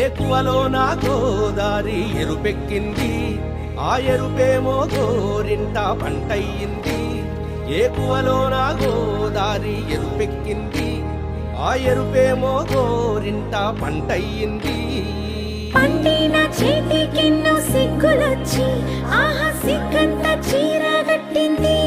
ఏకువలో నా గోదారి ఎరుపెక్కింది, ఆ ఎరుపేమో గోరింట పంటయ్యింది. ఏకువలో నా గోదారి ఎరుపెక్కింది, ఆ ఎరుపేమో గోరింట పంటయ్యింది. పండిన చేతికెన్నో సిగ్గులొచ్చి ఆహా సిగ్గంత చీర కట్టింది.